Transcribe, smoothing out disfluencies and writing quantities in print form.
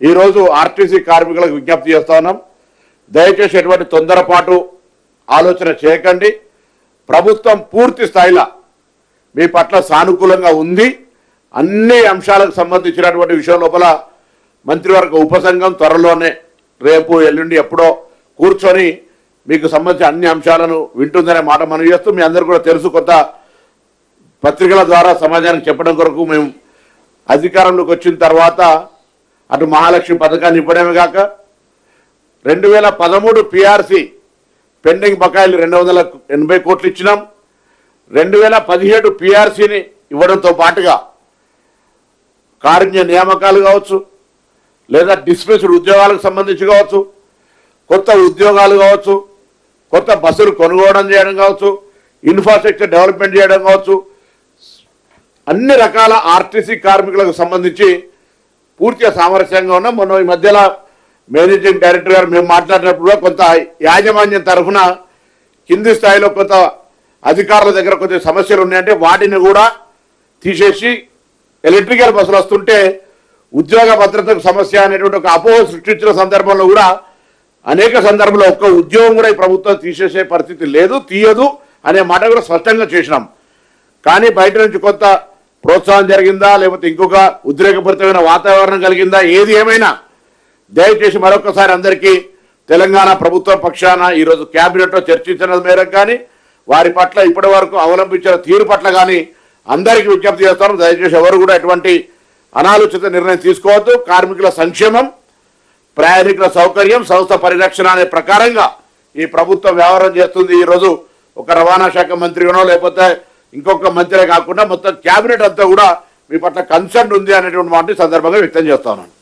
ఈరోజు ఆర్టీసీ కార్మికులకు విజ్ఞప్తి చేస్తా ఉన్నాం. దయచేసి ఎటువంటి తొందరపాటు ఆలోచన చేయకండి. ప్రభుత్వం పూర్తి స్థాయిలో మీ పట్ల సానుకూలంగా ఉంది. అన్ని అంశాలకు సంబంధించినటువంటి విషయం లోపల మంత్రివర్గ ఉపసంఘం త్వరలోనే రేపు ఎల్లుండి ఎప్పుడో కూర్చొని మీకు సంబంధించిన అన్ని అంశాలను వింటుందనే మాట మనం చేస్తూ, మీ అందరూ కూడా తెలుసు, కొత్త పత్రికల ద్వారా సమాజానికి చెప్పడం కొరకు మేము అధికారంలోకి వచ్చిన తర్వాత అటు మహాలక్ష్మి పథకాన్ని ఇవ్వడమే కాక 2013 పిఆర్సీ పెండింగ్ బకాయిలు 280 కోట్లు ఇచ్చినాం. 2017 పిఆర్సీని ఇవ్వడంతో పాటుగా కారుణ్య నియామకాలు కావచ్చు, లేదా డిస్మిస్డ్ ఉద్యోగాలకు సంబంధించి కావచ్చు, కొత్త ఉద్యోగాలు కావచ్చు, కొత్త బస్సులు కొనుగోవడం చేయడం కావచ్చు, ఇన్ఫ్రాస్ట్రక్చర్ డెవలప్మెంట్ చేయడం కావచ్చు, అన్ని రకాల ఆర్టీసీ కార్మికులకు సంబంధించి పూర్తిగా సామరస్యంగా ఉన్నాం. మొన్న ఈ మధ్యలో మేనేజింగ్ డైరెక్టర్ గారు మేము మాట్లాడినప్పుడు కొంత యాజమాన్యం తరఫున కింది స్థాయిలో కొంత అధికారుల దగ్గర కొంచెం సమస్యలు ఉన్నాయంటే వాటిని కూడా తీసేసి ఎలక్ట్రికల్ బస్సులు వస్తుంటే ఉద్యోగ భద్రతకు సమస్య అనేటువంటి ఒక అపోహ సృష్టించిన సందర్భంలో కూడా అనేక సందర్భంలో ఒక్క ఉద్యోగం కూడా ఈ ప్రభుత్వం తీసేసే పరిస్థితి లేదు, తీయదు అనే మాట కూడా స్పష్టంగా చేసినాం. కానీ బయట నుంచి కొంత ప్రోత్సాహం జరిగిందా, లేకపోతే ఇంకొక ఉద్రేకపూరితమైన వాతావరణం కలిగిందా, ఏది ఏమైనా దయచేసి మరొకసారి అందరికీ తెలంగాణ ప్రభుత్వ పక్షాన ఈరోజు క్యాబినెట్లో చర్చించిన మేరకు కానీ వారి పట్ల ఇప్పటి వరకు అవలంబించిన తీరు పట్ల కానీ అందరికీ విజ్ఞప్తి చేస్తాను. దయచేసి ఎవరు కూడా ఎటువంటి అనాలోచిత నిర్ణయం తీసుకోవద్దు. కార్మికుల సంక్షేమం, ప్రయాణికుల సౌకర్యం, సంస్థ పరిరక్షణ అనే ప్రకారంగా ఈ ప్రభుత్వం వ్యవహారం చేస్తుంది. ఈరోజు ఒక రవాణా శాఖ మంత్రిగానో లేకపోతే ఇంకొక మంత్రే కాకుండా మొత్తం క్యాబినెట్ అంతా కూడా మీ పట్ల కన్సర్న్ ఉంది అనేటువంటి మాట సందర్భంగా వ్యక్తం చేస్తా ఉన్నాను.